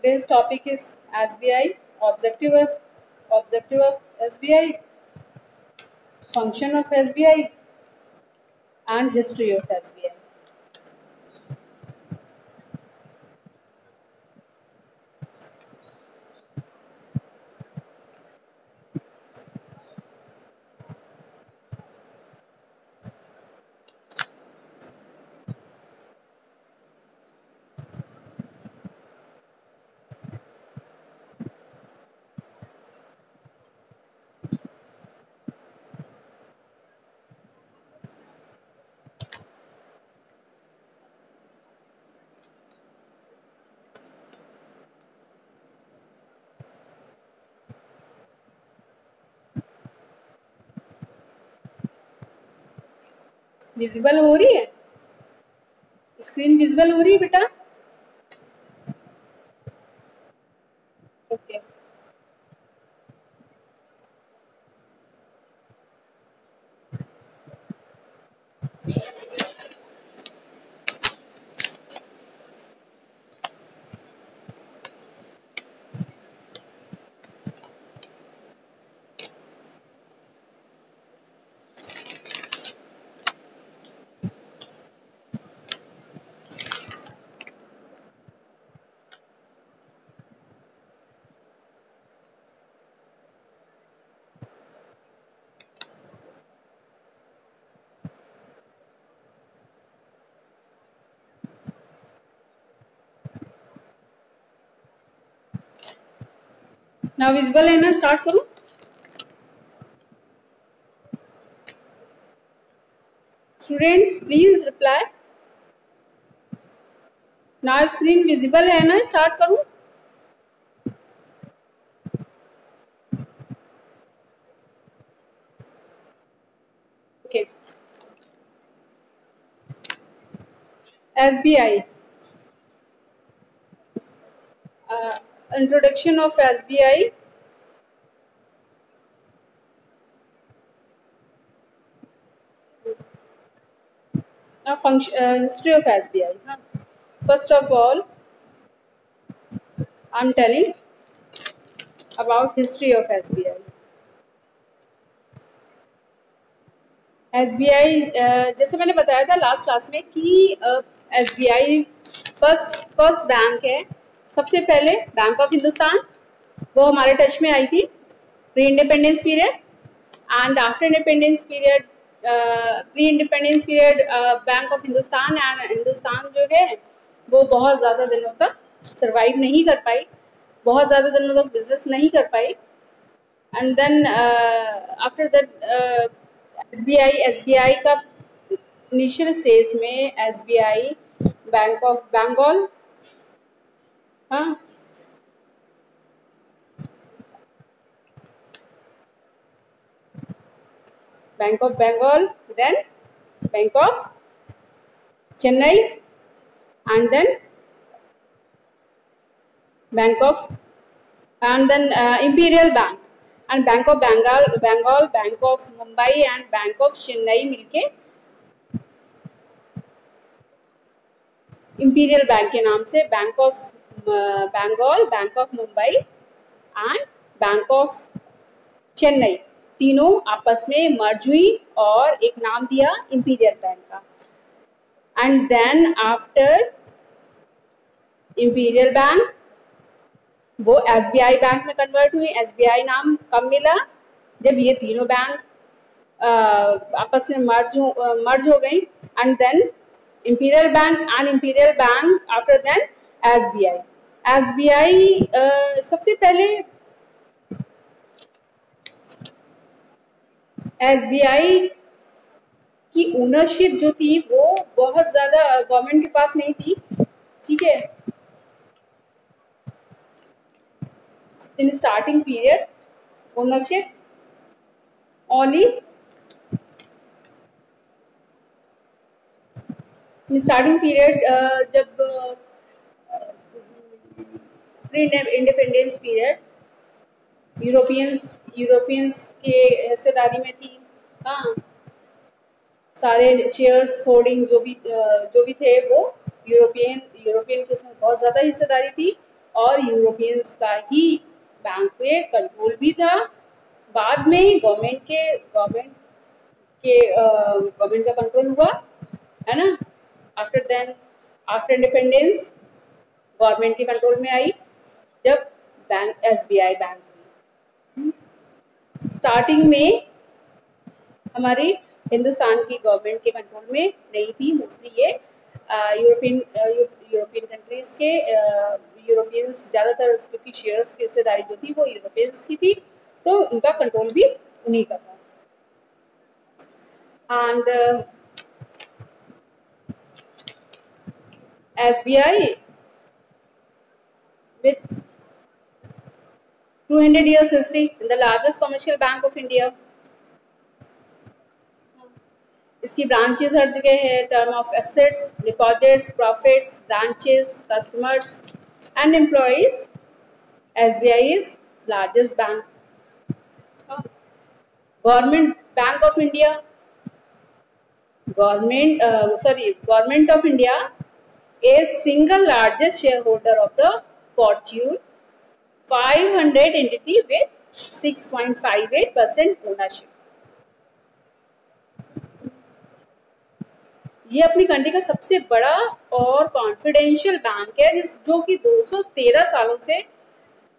Today's topic is SBI, objective of SBI, function of SBI, and history of SBI. Visible हो रही है? Screen visible हो रही है बेटा? ओके। ना विजिबल है ना? स्टार्ट करूं? Students please reply. ना स्क्रीन विजिबल है ना? स्टार्ट करूं? Okay. SBI, introduction of SBI. History of SBI. First of all, I'm telling about history of SBI. SBI जैसे मैंने बताया था लास्ट क्लास में कि SBI फर्स्ट बैंक है। सबसे पहले बैंक ऑफ हिंदुस्तान, वो हमारे टच में आई थी pre independence period, and after independence period, pre independence period bank of Hindustan and Hindustan जो है वो बहुत ज़्यादा दिनों तक सर्वाइव नहीं कर पाई, बहुत ज़्यादा दिनों तक बिजनेस नहीं कर पाई। And then after that SBI का इनिशियल स्टेज में SBI बैंक ऑफ बंगाल, हाँ, bank of Bengal, then bank of Chennai, and then Imperial Bank and Bank of Bengal, Bank of Mumbai and Bank of Chennai मिलके Imperial Bank के नाम से Bank of Bengal, Bank of Mumbai and Bank of Chennai तीनों आपस में मर्ज हुई और एक नाम दिया Imperial Bank का। And then after Imperial Bank वो SBI बैंक में कन्वर्ट हुई। SBI नाम कब मिला? जब ये तीनों बैंक आपस में मर्ज हो गई। And then Imperial Bank and Imperial Bank after then SBI सबसे पहले SBI की ओनरशिप जो थी वो बहुत ज़्यादा गवर्नमेंट के पास नहीं थी, ठीक है। In starting period ownership only in starting period जब प्री इंडिपेंडेंस पीरियड यूरोपियंस के हिस्सेदारी में थी। हाँ, सारे शेयर्स होल्डिंग जो भी थे वो यूरोपियन की उसमें बहुत ज़्यादा हिस्सेदारी थी। और यूरोपियंस का ही बैंक पे कंट्रोल भी था। बाद में गवर्नमेंट का कंट्रोल हुआ, है ना। आफ्टर इंडिपेंडेंस गवर्नमेंट के कंट्रोल में आई जब बैंक एसबीआई बैंक स्टार्टिंग में हमारी हिंदुस्तान की गवर्नमेंट के कंट्रोल में नहीं थी। मोस्टली ये यूरोपियन कंट्रीज के यूरोपियंस ज़्यादातर, क्योंकि शेयर्स की हिस्सेदारी जो थी वो यूरोपियंस की थी, तो उनका कंट्रोल भी उन्हीं का था। And SBI with 200 years history in the largest commercial bank of India. इसकी ब्रांचेस हर जगह है। Term of assets, deposits, profits, branches, customers and employees, SBI is largest bank. Government bank of India, government of India is single largest shareholder of the Fortune 500 entity with 6.58% ownership. ये अपनी country का सबसे बड़ा और confidential bank है, जो कि 213 सालों से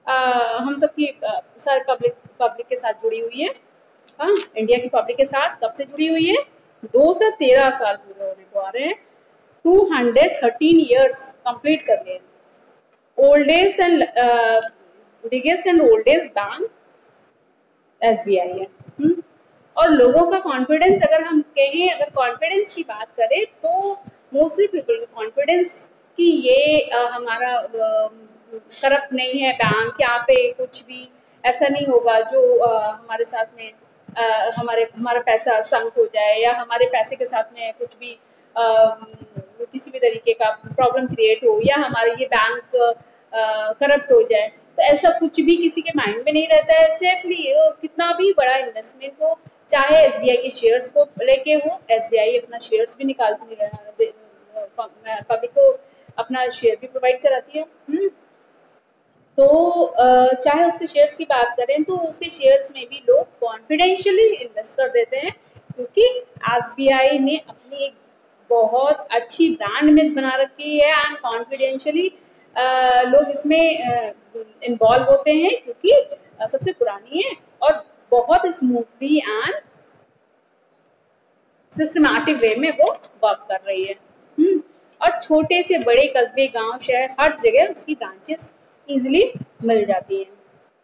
हम सबकी सारे पब्लिक के साथ जुड़ी हुई है। हाँ, इंडिया की पब्लिक के साथ कब से जुड़ी हुई है? 213 साल पूरे होने को आ रहे हैं। 213 years कंप्लीट कर लिए। Oldest and biggest and oldest bank SBI है। और लोगों का कॉन्फिडेंस, अगर हम कहें, अगर कॉन्फिडेंस की बात करें तो मोस्टली पीपल का कॉन्फिडेंस कि ये हमारा करप्ट नहीं है बैंक, यहाँ पे कुछ भी ऐसा नहीं होगा जो हमारे साथ में हमारा पैसा संक हो जाए, या हमारे पैसे के साथ में कुछ भी किसी भी तरीके का प्रॉब्लम क्रिएट हो, या हमारे ये बैंक करप्ट हो जाए। तो ऐसा कुछ भी किसी के माइंड में नहीं रहता है। सेफली कितना भी बड़ा इन्वेस्टमेंट हो, चाहे एसबीआई के शेयर्स को लेके हो, एसबीआई अपना शेयर्स भी पब्लिक को अपना शेयर भी प्रोवाइड कराती है। तो चाहे उसके शेयर्स की बात करें तो उसके शेयर्स में भी लोग कॉन्फिडेंशियली इन्वेस्ट कर देते हैं, क्योंकि एसबीआई ने अपनी एक बहुत अच्छी ब्रांड इमेज बना रखी है एंड कॉन्फिडेंशियली लोग इसमें इन्वॉल्व होते हैं, क्योंकि सबसे पुरानी है और बहुत स्मूथली एंड सिस्टमैटिक वे में वो वर्क कर रही है। और छोटे से बड़े कस्बे, गांव, शहर, हर जगह उसकी ब्रांचेस इजीली मिल जाती हैं।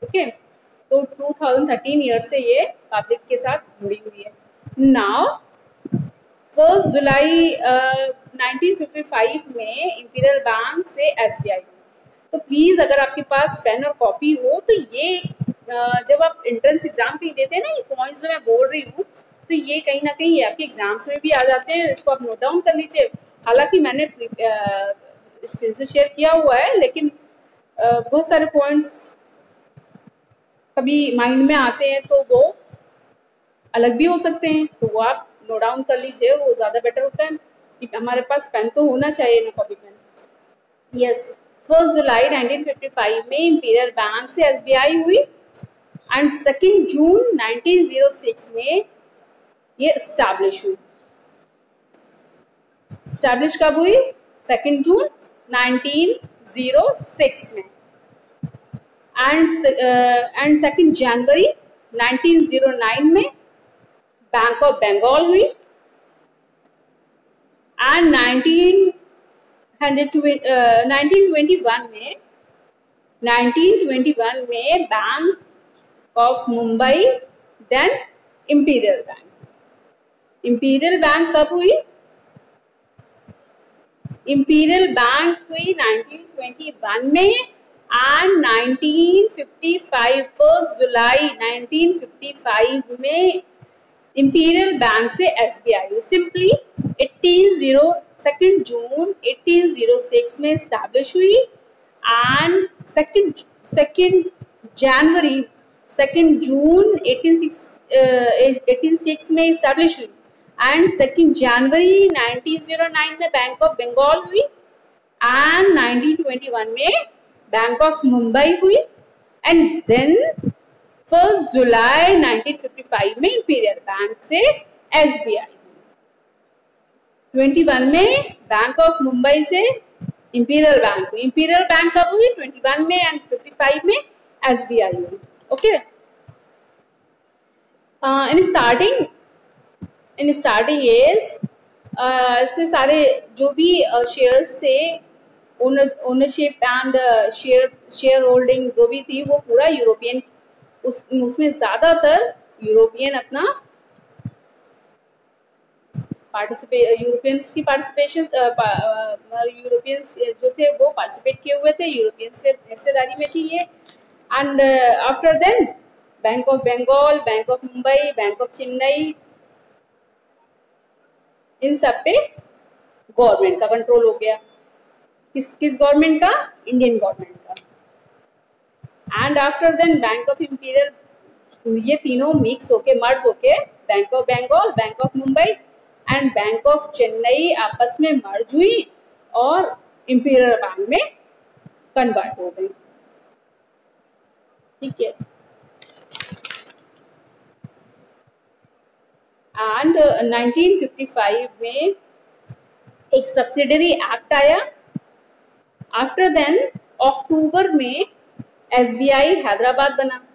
ओके, तो 2013 ईयर से ये पब्लिक के साथ जुड़ी हुई है। नाउ 1 जुलाई 1955 में इंपीरियल बैंक से एसबीआई। तो प्लीज़ अगर आपके पास पेन और कॉपी हो तो ये जब आप एंट्रेंस एग्जाम के देते हैं ना, ये पॉइंट्स जो मैं बोल रही हूँ, तो ये कहीं ना कहीं आपके एग्जाम्स में भी आ जाते हैं। इसको आप नोट डाउन कर लीजिए। हालांकि मैंने स्क्रीन से शेयर किया हुआ है, लेकिन बहुत सारे पॉइंट्स कभी माइंड में आते हैं तो वो अलग भी हो सकते हैं, तो वो आप नोट डाउन कर लीजिए, वो ज़्यादा बेटर होता है। हमारे पास पेन तो होना चाहिए ना, कॉपी पेन। यस, 1 जुलाई 1955 में इंपीरियल बैंक से एसबीआई हुई एंड 2 जून 1906 में ये एस्टैब्लिश हुई। एस्टैब्लिश कब हुई? 2 जून 1906 में। एंड 2 जनवरी 1909 में बैंक ऑफ बंगाल हुई एंड 1921 में Bank of Mumbai, then Imperial Bank. Imperial Bank कब हुई? इंपीरियल बैंक हुई 1921 में एंड 1955 1 जुलाई 1955 में इंपीरियल बैंक से एसबीआई हुई। सिंपली 2 जून 1806 में एस्टैब्लिश हुई एंड 2 जून 1806 में एस्टैब्लिश हुई एंड 2 जनवरी 1909 में बैंक ऑफ बंगाल हुई एंड 1921 में बैंक ऑफ मुंबई हुई, एंड देन 1 जुलाई 1955 में इंपीरियल बैंक से एसबीआई। 21 में बैंक ऑफ मुंबई से इंपीरियल बैंक हुई। इंपीरियल बैंक कब हुई? 21 में, एंड 55 में एसबीआई हुई। ओके, इन स्टार्टिंग एज ऐसे सारे जो भी शेयर्स थे, ओनरशिप एंड शेयर होल्डिंग जो भी थी, वो पूरा यूरोपियन, उसमें ज्यादातर यूरोपियन अपना यूरोपियंस की पार्टिसिपेशन, यूरोपियंस जो थे वो पार्टिसिपेट किए हुए थे, यूरोपियंस के हिस्सेदारी में थी ये। And after then bank of Bengal, bank of Mumbai, bank of Chennai, इन सब पे गवर्नमेंट का कंट्रोल हो गया। किस गवर्नमेंट का? इंडियन गवर्नमेंट का। And after then bank of Imperial, ये तीनों मिक्स होके, मर्ज होके, Bank of Bengal, bank of Mumbai and Bank of Chennai आपस में मर्ज हुई और इंपीरियल बैंक में कन्वर्ट हो गई। ठीक है। एंड 1955 में एक सब्सिडरी एक्ट आया। आफ्टर देन अक्टूबर में एसबीआई हैदराबाद बना।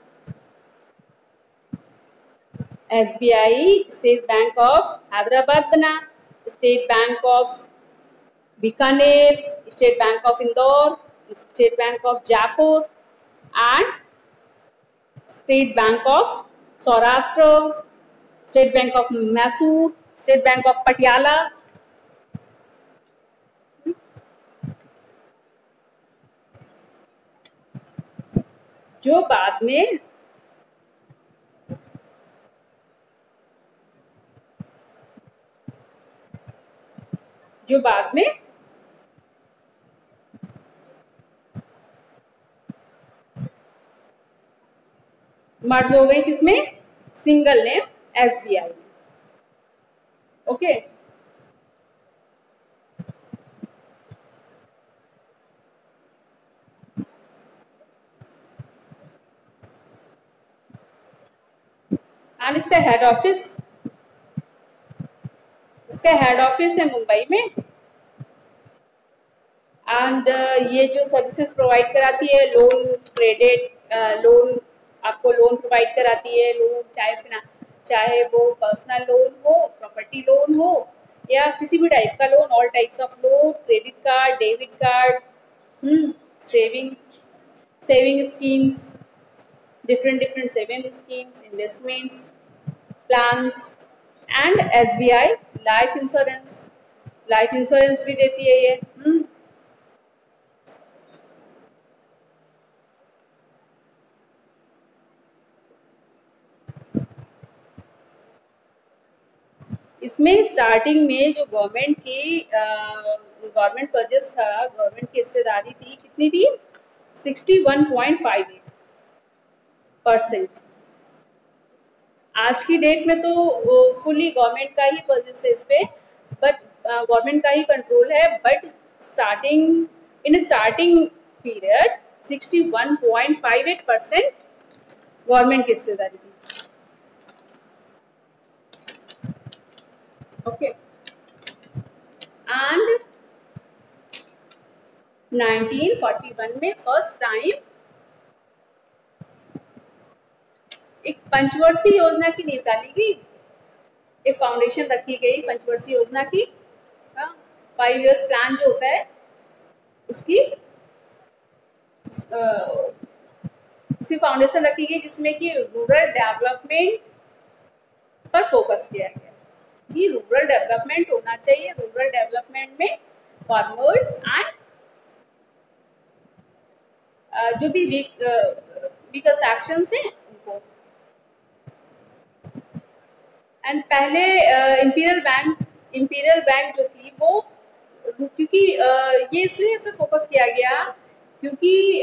SBI state bank of Hyderabad बना, state bank of Bikaner, state bank of Indore, state bank of Jaipur and state bank of Saurashtra, state bank of Mysore, state bank of Patiala. जो बाद में मर्ज हो गई, किसमें? सिंगल नेम एसबीआई में। ओके, एंड इसका हेड ऑफिस है मुंबई में। एंड ये जो सर्विसेज प्रोवाइड कराती है, लोन, क्रेडिट, लोन, आपको लोन प्रोवाइड कराती है। लोन चाहे वो पर्सनल लोन हो, प्रॉपर्टी लोन हो, या किसी भी टाइप का loan, all types of loan, credit card, debit card, saving schemes, different saving schemes, investments, plans, and SBI life insurance भी देती है ये। इसमें स्टार्टिंग में जो गवर्नमेंट परचेस था, गवर्नमेंट की हिस्सेदारी थी, कितनी थी? 61.58%। आज की डेट में तो फुली गवर्नमेंट का ही परचेस है इस पे, बट गवर्नमेंट का ही कंट्रोल है। बट स्टार्टिंग पीरियड 61.58% गवर्नमेंट की हिस्सेदारी थी। ओके, एंड 1941 में फर्स्ट टाइम एक पंचवर्षीय योजना की नींव डाली गई, एक फाउंडेशन रखी गई पंचवर्षीय योजना की। 5 इयर्स प्लान जो होता है उसकी उसी फाउंडेशन रखी गई, जिसमें कि रूरल डेवलपमेंट पर फोकस किया गया कि रूरल डेवलपमेंट होना चाहिए। रूरल डेवलपमेंट में फार्मर्स एंड जो भी वीकर सेक्शंस हैं उनको। एंड पहले इंपीरियल बैंक जो थी वो, क्योंकि ये इसलिए इस पर फोकस किया गया क्योंकि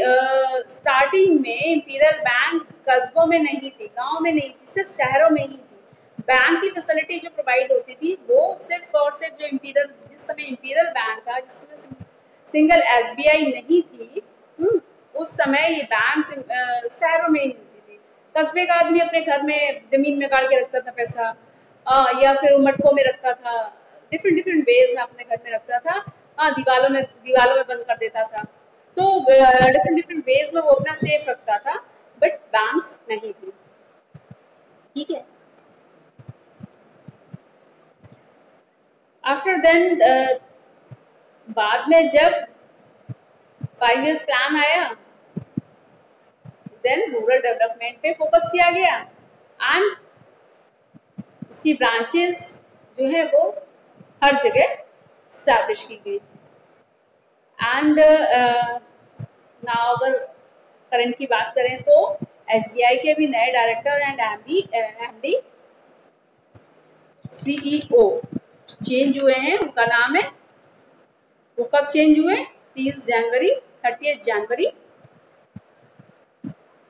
स्टार्टिंग में इंपीरियल बैंक कस्बों में नहीं थी, गांव में नहीं थी, सिर्फ शहरों में ही थी। बैंक की फैसिलिटी जो प्रोवाइड होती थी वो सिर्फ और सिर्फ जो जिस समय इंपीरियल बैंक था, जिसमें सिंगल एसबीआई नहीं थी, उस समय ये बैंक शहरों में ही मिलती थी। कस्बे का आदमी अपने घर में जमीन में गाड़ के रखता था पैसा, या फिर मटकों में रखता था, डिफरेंट डिफरेंट वेज में अपने घर में रखता था। दीवारों में बंद कर देता था। तो डिफरेंट डिफरेंट वेज में वो अपना सेफ रखता था, बट बैंक्स नहीं थी। ठीक है। आफ्टर देन बाद में जब 5 years प्लान आया, देन रूरल डेवलपमेंट पे फोकस किया गया एंड इसकी ब्रांचेस जो है वो हर जगह स्टैब्लिश की गई। एंड नाउ अगर करंट की बात करें तो एसबीआई के भी नए director and MD CEO change हुए हैं। उनका नाम है, वो कब चेंज हुए? 30 जनवरी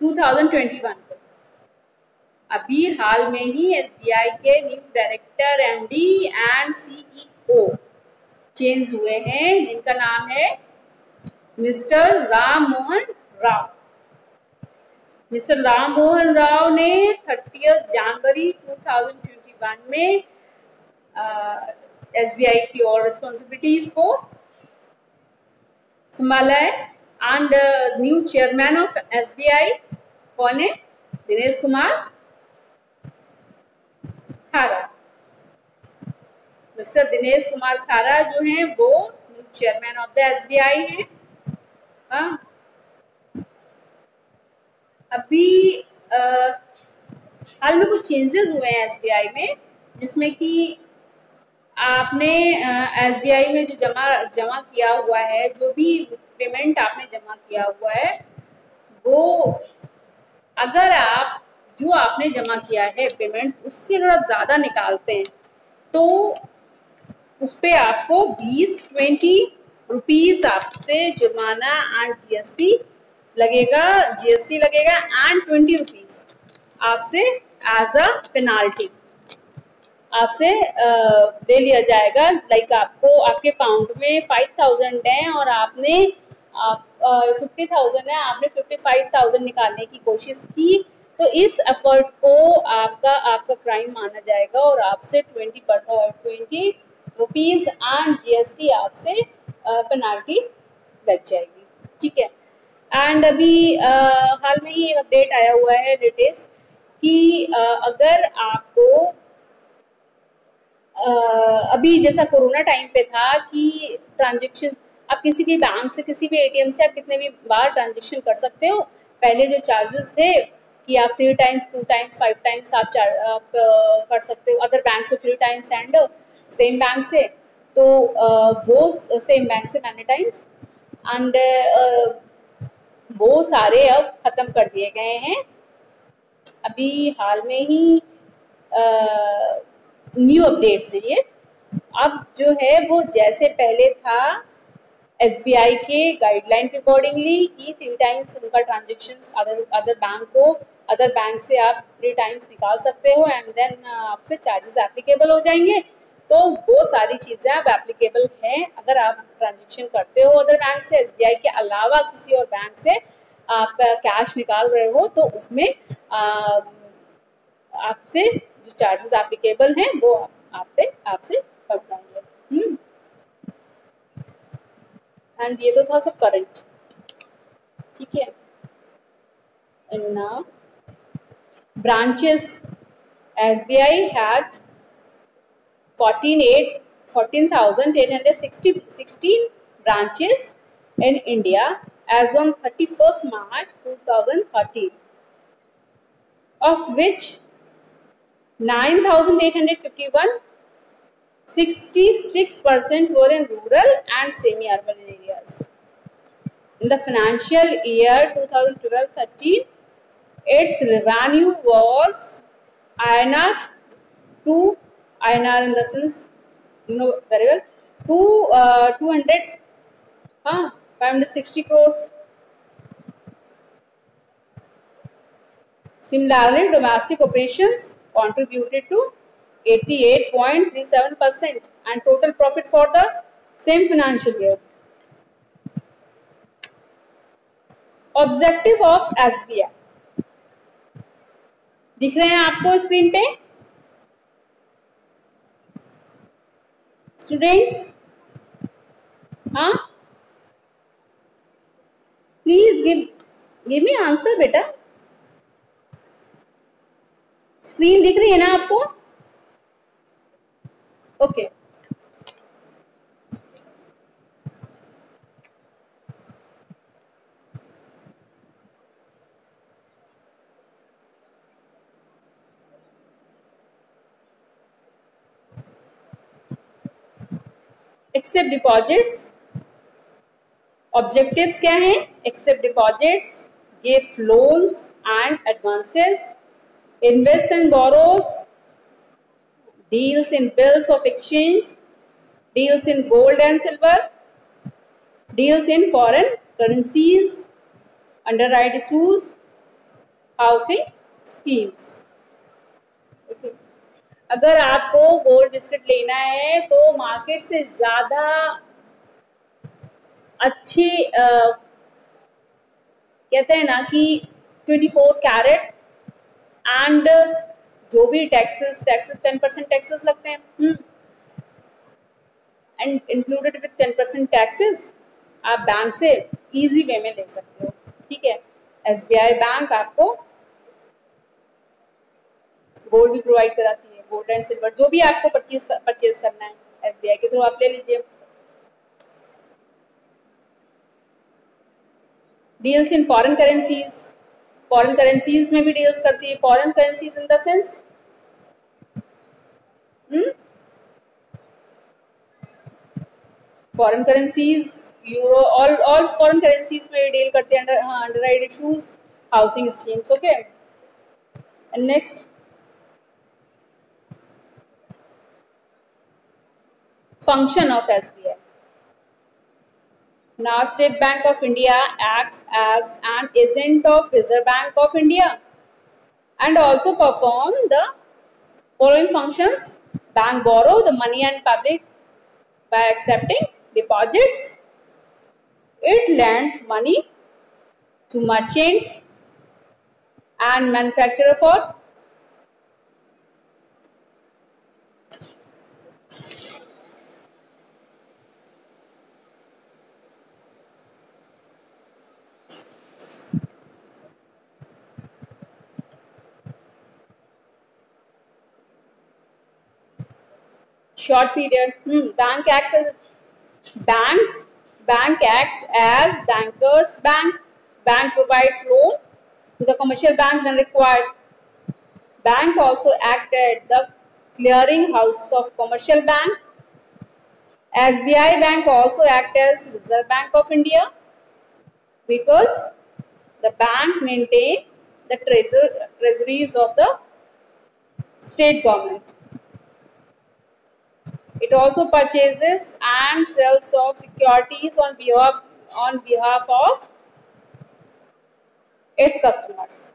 2021 को। अभी हाल में ही एसबीआई के new director MD and CEO change हुए हैं, जिनका नाम है मिस्टर राम मोहन राव। मिस्टर राम मोहन राव ने 30 जनवरी 2021 में एसबीआई की और रिस्पॉन्सिबिलिटीज को संभाला है। And new chairman of SBI कौन है? दिनेश कुमार खारा। मिस्टर दिनेश कुमार खारा जो हैं वो new chairman of the SBI हैं। अभी हाल में कुछ चेंजेस हुए हैं एसबीआई में, जिसमें कि आपने एसबीआई में जो जमा किया हुआ है, जो भी पेमेंट आपने जमा किया हुआ है, वो अगर आप जो आपने जमा किया है पेमेंट, उससे अगर आप ज़्यादा निकालते हैं तो उस पर आपको 20 रुपीज़ आपसे जुर्माना एंड जीएसटी लगेगा एंड 20 रुपीज़ आपसे एज अ पेनाल्टी आपसे ले लिया जाएगा। लाइक आपको आपके अकाउंट में 5000 है और आपने 50,000 है, आपने 55,000 निकालने की कोशिश की, तो इस एफर्ट को आपका क्राइम माना जाएगा और आपसे 20 रुपीज़ एंड जीएसटी आपसे पेनाल्टी लग जाएगी। ठीक है। एंड अभी हाल में ही एक अपडेट आया हुआ है लेटेस्ट कि अगर आपको अभी जैसा कोरोना टाइम पे था कि ट्रांजेक्शन आप किसी भी बैंक से, किसी भी एटीएम से आप कितने भी बार ट्रांजेक्शन कर सकते हो। पहले जो चार्जेस थे कि आप 3 टाइम्स 2 टाइम्स 5 टाइम्स आप कर सकते हो अदर बैंक से, 3 टाइम्स एंड सेम बैंक से, तो वो सेम बैंक से मैनी टाइम्स, एंड वो सारे अब ख़त्म कर दिए गए हैं। अभी हाल में ही न्यू अपडेट्स है ये। अब जो है वो जैसे पहले था एसबीआई के गाइडलाइन के अकॉर्डिंगली कि 3 टाइम्स उनका ट्रांजेक्शन्स अदर बैंक से आप 3 टाइम्स निकाल सकते हो एंड देन आपसे चार्जेस एप्लीकेबल हो जाएंगे। तो वो सारी चीज़ें अब एप्लीकेबल हैं अगर आप ट्रांजेक्शन करते हो अदर बैंक से, एसबीआई के अलावा किसी और बैंक से आप कैश निकाल रहे हो, तो उसमें आपसे जो चार्जेस एप्लीकेबल हैं वो आपसे बढ़ जाएंगे। एंड ये तो था सब करंट। ठीक है। And now branches, SBI had 14,860 branches in India as on 31st March 2013, of which 9,851, 66% were in rural and semi-urban areas. In the financial year 2012-13, its revenue was INR in the sense, you know very well, 560 crores. Similarly, domestic operations contributed to 88.37% and total profit for the same financial year. Objective of SBI दिख रहे हैं आपको screen पे students? हाँ, please give me answer बेटा। Screen दिख रही है ना आपको? ओके। एक्सेप्ट डिपॉजिट्स, ऑब्जेक्टिव्स क्या हैं? Accept deposits, gives loans and advances, invest and borrows, deals in bills of exchange, deals in gold and silver, deals in foreign currencies, underwrite issues, housing schemes. Okay. अगर आपको gold biscuit लेना है तो market से ज़्यादा अच्छी कहते हैं ना कि 24 कैरेट एंड जो भी टैक्सेस 10% टैक्सेस लगते हैं एंड इंक्लूडेड विद 10% टैक्सेस आप बैंक से इजी वे में ले सकते हो। ठीक है, एसबीआई बैंक आपको गोल्ड भी प्रोवाइड कराती है, गोल्ड एंड सिल्वर जो भी आपको परचेज करना है एसबीआई के थ्रू आप ले लीजिए। डील्स इन फॉरेन करेंसीज में भी डील्स करती है। Foreign currencies in the sense foreign currencies euro, all foreign currencies में डील करते हैं underwrite issues, housing schemes. Okay, and next function of SBI. Now, State Bank of India acts as an agent of Reserve Bank of India and also perform the following functions. Bank borrow the money and public by accepting deposits. It lends money to merchants and manufacturer for short period. Bank acts as bankers bank. Bank provides loan to the commercial bank when required. Bank also act at the clearing house of commercial bank. SBI Bank also act as Reserve Bank of India because the bank maintain the treasuries of the state government. It also purchases and sells of securities on behalf of its customers.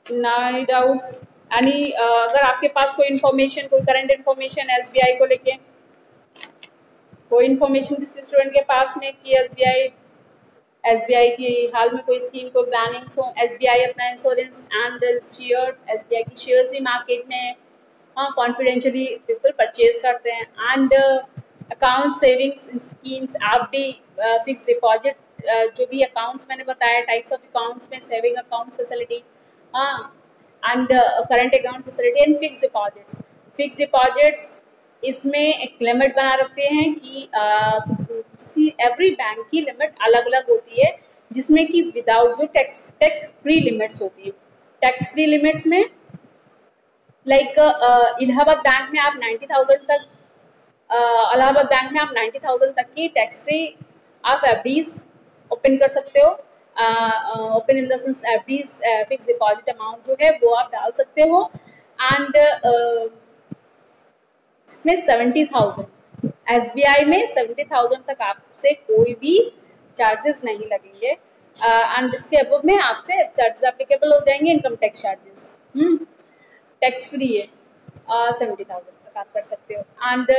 Any doubts? अगर आपके पास कोई information, कोई current information SBI को लेके, कोई information किसी student के पास में कि एसबीआई की हाल में कोई स्कीम, कोई प्लानिंग, सो एसबीआई अपना इंश्योरेंस एंड शेयर, एसबीआई की शेयर्स भी मार्केट में कॉन्फिडेंशियली पीपल परचेज करते हैं and account savings schemes, FD, fix deposit, जो भी अकाउंट्स मैंने बताया टाइप्स ऑफ अकाउंट्स में, saving account facility and current account facility and fix deposits इसमें एक लिमिट बना रखते हैं कि किसी एवरी बैंक की लिमिट अलग अलग होती है जिसमें कि विदाउट जो टैक्स फ्री लिमिट्स होती है। टैक्स फ्री लिमिट्स में लाइक इलाहाबाद बैंक में आप 90,000 तक इलाहाबाद बैंक में आप 90,000 तक की टैक्स फ्री आप एफडीज ओपन कर सकते हो। Open in the sense FD, fix deposit amount जो है वो आप डाल सकते हो। एंड इसमें 70,000, SBI में 70,000 तक आपसे कोई भी चार्जेस नहीं लगेंगे। एंड इसके अबव में आपसे चार्जेस एप्लीकेबल हो जाएंगे, income tax charges tax free है। 70,000 तक आप कर सकते हो। And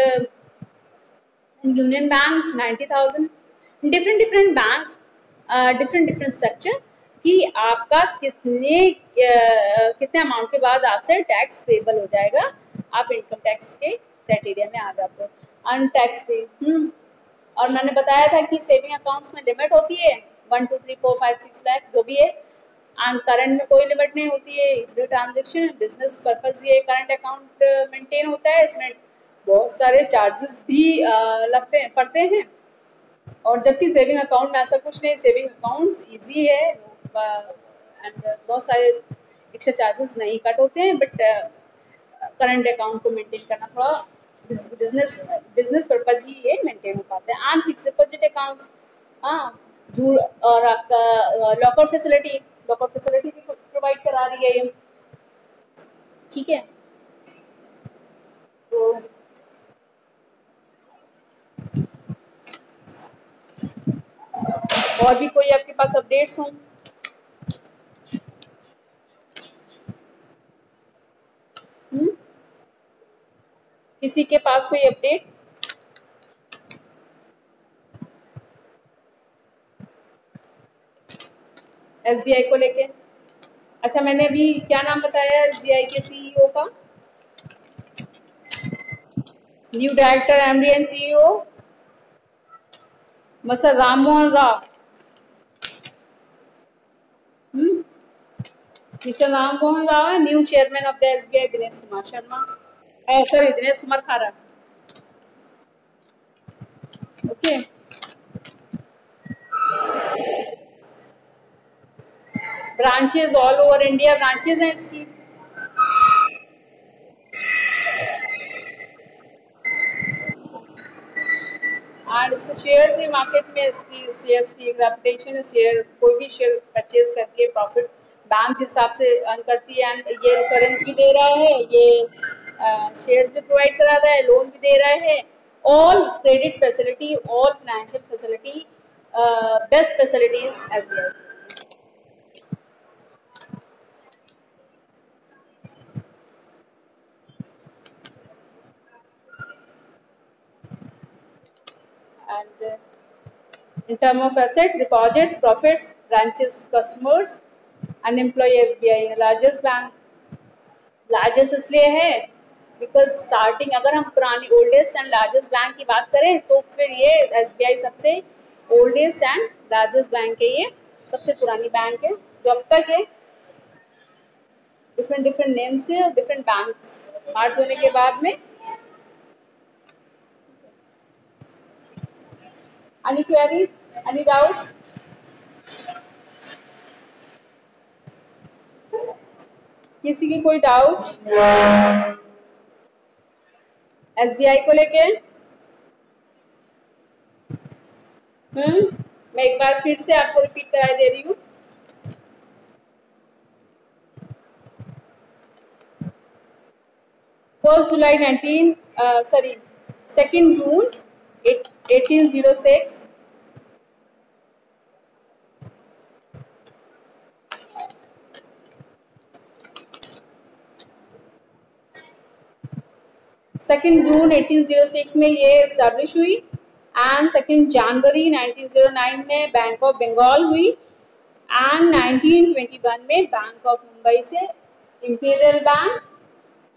union bank 90,000। Different different banks, different different structure कि आपका कितने अमाउंट के बाद आपसे टैक्स पेबल हो जाएगा, आप इनकम टैक्स के क्राइटेरिया में आ जाते हो, अनटैक्स फ्री। और मैंने बताया था कि सेविंग अकाउंट्स में लिमिट होती है 1 2 3 4 5 6 लाख जो भी है, एंड करंट में कोई लिमिट नहीं होती है। इसलिए ट्रांजेक्शन बिजनेस पर्पज ये करंट अकाउंट मेंटेन होता है, इसमें बहुत सारे चार्जेस भी लगते हैं, पड़ते हैं। और जबकि सेविंग अकाउंट में ऐसा कुछ नहीं, सेविंग अकाउंट्स इजी है एंड बहुत सारे एक्स्ट्रा चार्जेस नहीं कट होते हैं। बट करंट अकाउंट को मेंटेन करना थोड़ा बिजनेस पर्पज ही ये मेंटेन हो पाते हैं। एंड फिक्स डिपॉजिट अकाउंट्स, हाँ, और आपका लॉकर फैसिलिटी भी प्रोवाइड करा रही है ये, ठीक है। तो और भी कोई आपके पास अपडेट्स हों? किसी के पास कोई अपडेट? SBI को लेके? अच्छा, मैंने अभी क्या नाम बताया SBI के CEO का? New director MD and CEO mister Ram Mohan Rao. Mister Ram Mohan Rao है। New chairman of the SBI Dinesh Kumar Sharma, sorry Dinesh Kumar Khara. Okay, branches all over India branches हैं इसकी। एंड इसके शेयर्स ही मार्केट में, इसकी शेयर्स की रेपुटेशन है, शेयर कोई भी शेयर परचेज करके प्रॉफिट बैंक जिस हिसाब से अर्न करती है। एंड ये इंश्योरेंस भी दे रहा है, ये शेयर्स भी प्रोवाइड करा रहा है, लोन भी दे रहा है, all credit facility, all financial facility, best facilities SBI। And in term of assets, deposits, profits, branches, customers, unemployed SBI largest bank। Largest इसलिए है बिकॉज स्टार्टिंग, अगर हम पुरानी ओल्डेस्ट एंड लार्जेस्ट बैंक की बात करें तो फिर ये SBI सबसे ओल्डेस्ट एंड लार्जेस्ट बैंक है, ये सबसे पुरानी बैंक है जो अब तक है। डिफरेंट डिफरेंट नेम से और डिफरेंट बैंक्स मर्ज होने के बाद में। Any query, any doubt? किसी की कोई डाउट SBI को लेके? मैं एक बार फिर से आपको रिपीट कराई दे रही हूँ। 1 जुलाई 2 जून 1806 2 जून 1806 में ये एस्टैब्लिश हुई। एंड 2 जनवरी 1909 में बैंक ऑफ बंगाल हुई। एंड 1921 में बैंक ऑफ मुंबई से imperial Bank,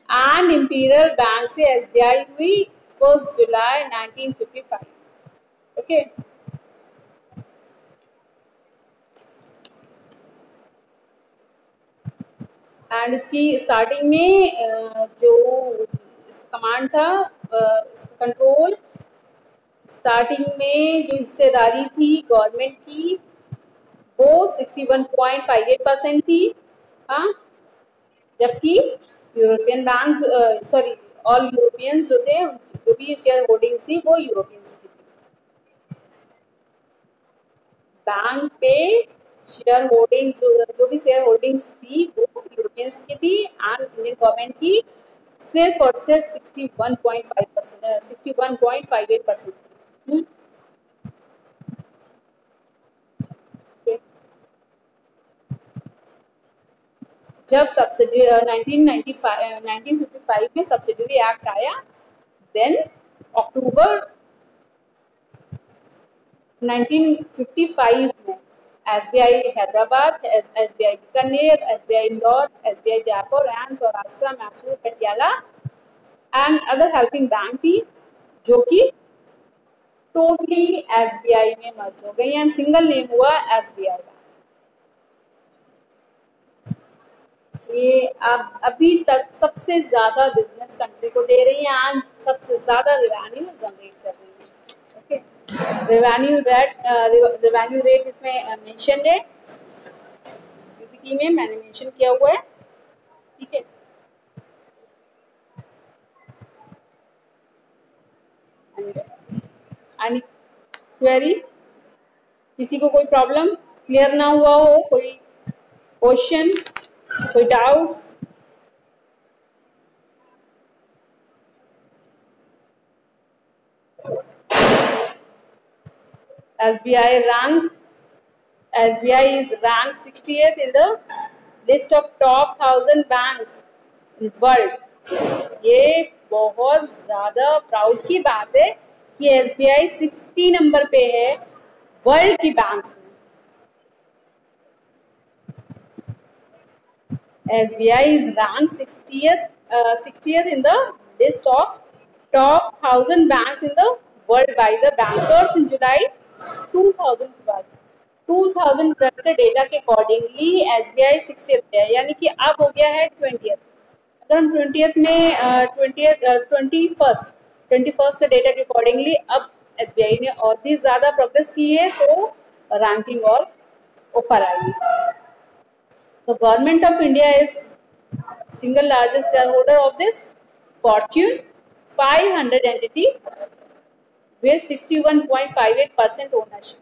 and Imperial bank से SBI हुई 1 जुलाई 1955। ओके, एंड इसकी स्टार्टिंग में जो इसका कमांड था, इसका कंट्रोल, स्टार्टिंग में जो हिस्सेदारी थी गवर्नमेंट की वो 61.58% थी। हाँ, जबकि European bank, sorry, all Europeans जो थे, जो भी शेयर होल्डिंग्स थी वो यूरोपियंस की थी। बैंक पे शेयर होल्डिंग्स, जो भी शेयर होल्डिंग्स थी वो यूरोपियंस की थी एंड इंडियन गवर्नमेंट की सिर्फ और सिर्फ 61.5%, 61.58%। जब सब्सिडी 1955 में सब्सिडरी एक्ट आया, देन अक्टूबर 1955 में SBI Hyderabad, SBI Bikaner, SBI Indore, SBI Jaipur and Saurashtra, Mysore, Patiala and other helping bank थी जो कि टोटली एसबीआई में मर्ज हो गई एंड सिंगल नेम हुआ एसबीआई। ये अब अभी तक सबसे ज्यादा बिजनेस कंट्री को दे रही है एंड सबसे ज्यादा रेवेन्यू जनरेट कर रही है। ओके, रेवेन्यू रेट इसमें मेंशन है, पीपीटी में मैंने मेंशन किया हुआ है। ठीक है, एनी क्वेरी, किसी को कोई प्रॉब्लम क्लियर ना हुआ हो, कोई क्वेश्चन, कोई doubts? SBI rank SBI is ranked 60th in the list of top 1000 banks in world। ये बहुत ज़्यादा प्राउड की बात है कि SBI 60 नंबर पे है वर्ल्ड की बैंक्स में। SBI is ranked 60th in the list of top 1000 banks in the world by the bankers in July 2012। 2012 के डेटा के अकॉर्डिंगली SBI 60th पे है, यानी कि अब हो गया है 20th। अगर हम 20th में 21st के डेटा के अकॉर्डिंगली अब SBI ने और भी ज़्यादा प्रोग्रेस की है, तो रैंकिंग और ऊपर आई है। The government of India is single largest shareholder of this Fortune 500 entity with 61.58% ownership.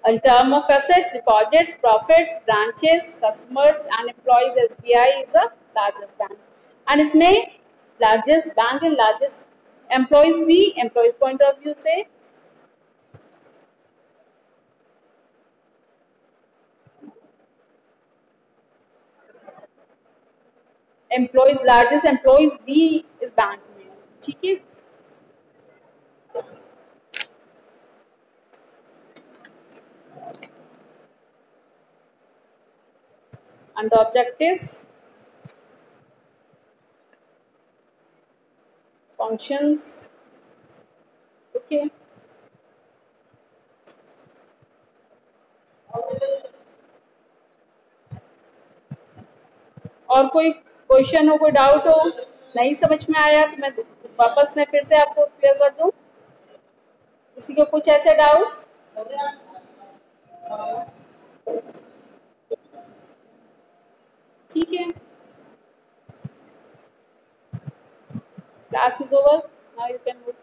In terms of assets, deposits, profits, branches, customers and employees, SBI is the largest bank. And इसमें largest bank and largest employees भी, employees point of view से employees, largest employees भी इस bank में। ठीक है, and the objectives, functions। Okay, और कोई क्वेश्चन हो, कोई डाउट हो, नहीं समझ में आया तो मैं वापस मैं फिर से आपको क्लियर कर दूं। किसी को कुछ ऐसे डाउट्स? ठीक है, class is over, now you can move